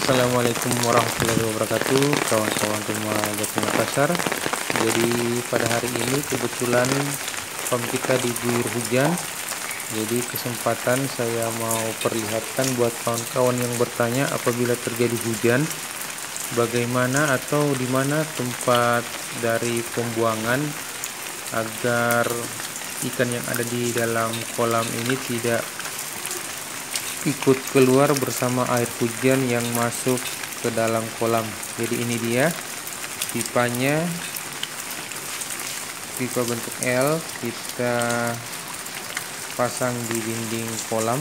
Assalamualaikum warahmatullahi wabarakatuh, kawan-kawan semua Jatim Makassar. Jadi pada hari ini kebetulan farm kita diguyur hujan. Jadi kesempatan saya mau perlihatkan buat kawan-kawan yang bertanya apabila terjadi hujan, bagaimana atau di mana tempat dari pembuangan agar ikan yang ada di dalam kolam ini tidak ikut keluar bersama air hujan yang masuk ke dalam kolam. Jadi ini dia pipanya, pipa bentuk L, kita pasang di dinding kolam.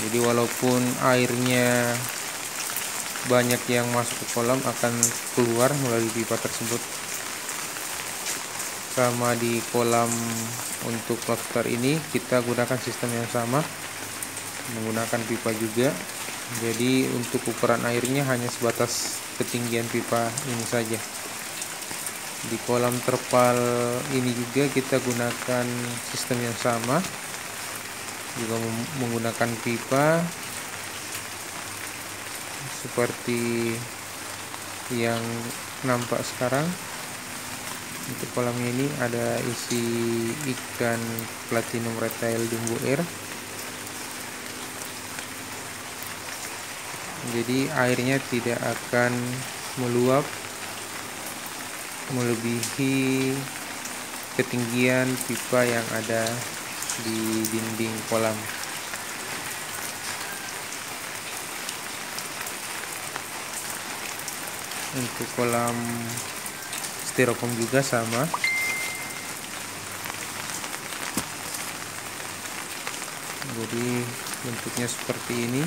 Jadi walaupun airnya banyak yang masuk ke kolam, akan keluar melalui pipa tersebut. Sama di kolam untuk lobster ini kita gunakan sistem yang sama, menggunakan pipa juga. Jadi untuk ukuran airnya hanya sebatas ketinggian pipa ini saja. Di kolam terpal ini juga kita gunakan sistem yang sama, juga menggunakan pipa seperti yang nampak sekarang. Untuk kolam ini ada isi ikan platinum retail dumbo air. Jadi airnya tidak akan meluap melebihi ketinggian pipa yang ada di dinding kolam. Untuk kolam styrofoam juga sama. Jadi bentuknya seperti ini.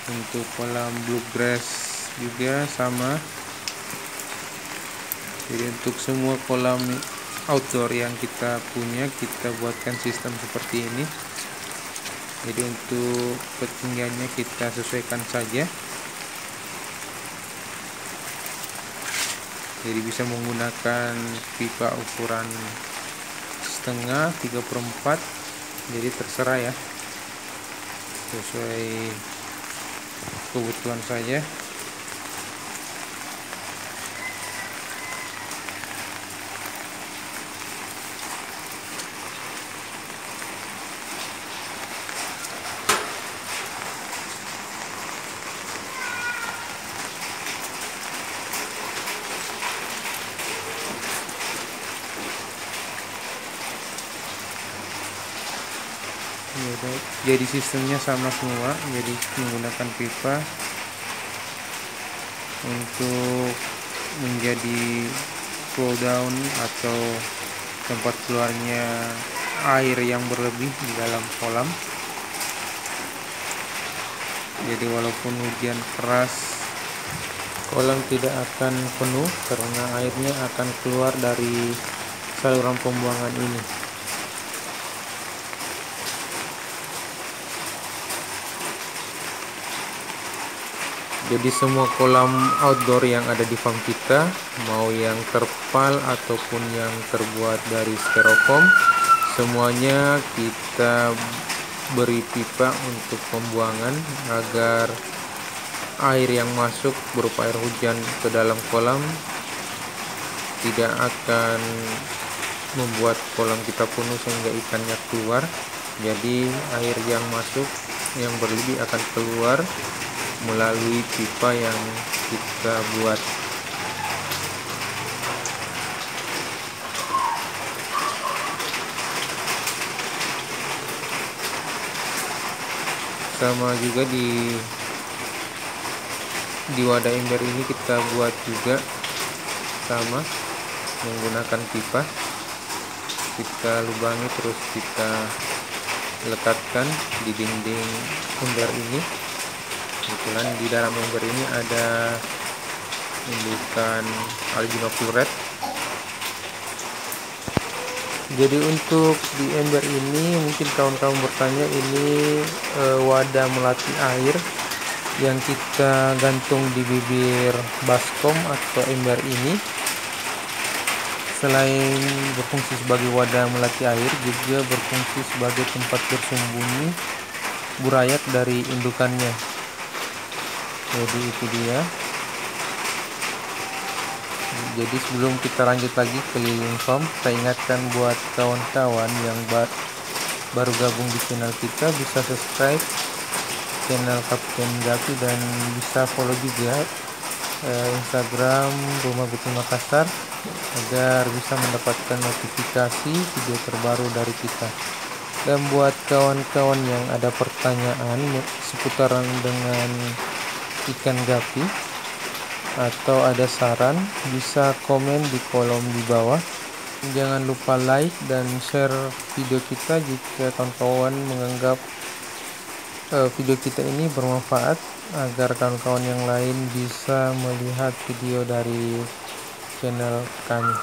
Untuk kolam bluegrass juga sama. Jadi untuk semua kolam outdoor yang kita punya, kita buatkan sistem seperti ini. Jadi untuk ketinggiannya kita sesuaikan saja. Jadi bisa menggunakan pipa ukuran setengah, 3/4. Jadi terserah ya, sesuai kebutuhan saja. Jadi sistemnya sama semua, jadi menggunakan pipa untuk menjadi flow down atau tempat keluarnya air yang berlebih di dalam kolam. Jadi walaupun hujan keras, kolam tidak akan penuh karena airnya akan keluar dari saluran pembuangan ini. Jadi semua kolam outdoor yang ada di farm kita, mau yang terpal ataupun yang terbuat dari styrofoam, semuanya kita beri pipa untuk pembuangan agar air yang masuk berupa air hujan ke dalam kolam tidak akan membuat kolam kita penuh sehingga ikannya keluar. Jadi air yang masuk yang berlebih akan keluar melalui pipa yang kita buat. Sama juga di wadah ember ini kita buat juga sama, menggunakan pipa. Kita lubangi terus kita lekatkan di dinding ember ini. Kebetulan di dalam ember ini ada indukan albino floret. Jadi untuk di ember ini mungkin kawan-kawan bertanya, ini wadah melatih air yang kita gantung di bibir baskom atau ember ini. Selain berfungsi sebagai wadah melatih air, juga berfungsi sebagai tempat bersembunyi burayat dari indukannya. Jadi itu dia. Jadi sebelum kita lanjut lagi ke Lilin Farm, saya ingatkan buat kawan-kawan yang baru gabung di channel kita, bisa subscribe channel Kapten Gapi dan bisa follow juga Instagram Rumah Gupi Makassar agar bisa mendapatkan notifikasi video terbaru dari kita. Dan buat kawan-kawan yang ada pertanyaan seputaran dengan ikan gapi atau ada saran, bisa komen di kolom di bawah. Jangan lupa like dan share video kita jika kawan-kawan menganggap video kita ini bermanfaat, agar kawan-kawan yang lain bisa melihat video dari channel kami.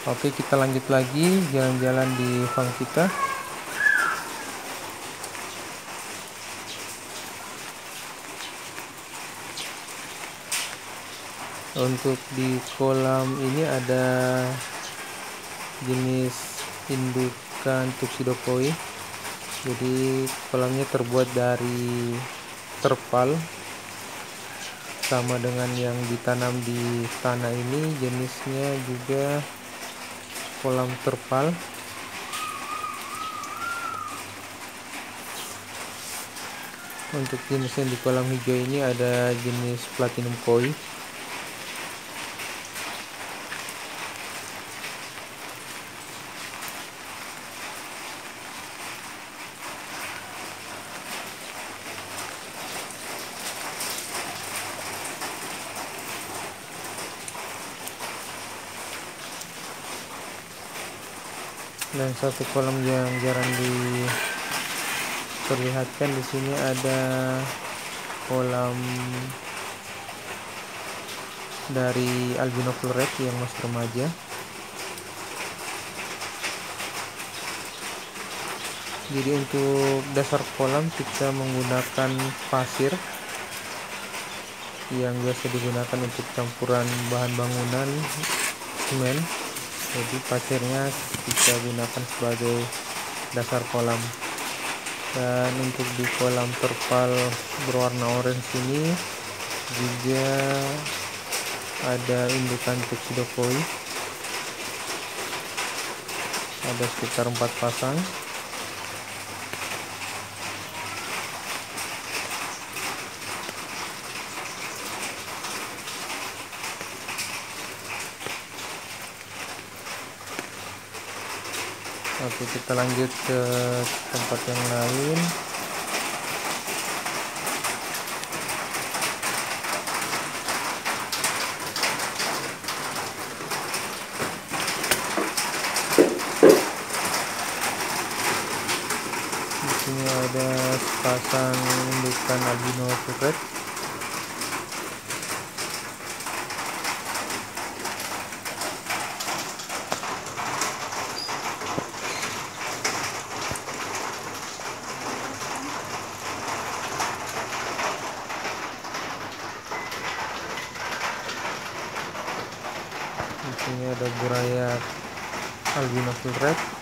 Oke, kita lanjut lagi jalan-jalan di farm kita. Untuk di kolam ini ada jenis indukan tuxedo koi. Jadi kolamnya terbuat dari terpal, sama dengan yang ditanam di tanah ini, jenisnya juga kolam terpal. Untuk jenis yang di kolam hijau ini ada jenis platinum koi. Dan satu kolam yang jarang diperlihatkan di sini ada kolam dari albino floret yang masih remaja. Jadi untuk dasar kolam kita menggunakan pasir yang biasa digunakan untuk campuran bahan bangunan, semen. Jadi pasirnya kita gunakan sebagai dasar kolam. Dan untuk di kolam terpal berwarna orange ini juga ada indukan tuxedo koi, ada sekitar 4 pasang. Oke, kita lanjut ke tempat yang lain. Di sini ada sepasang indukan albino floret. Di sini ada buraya albino floret.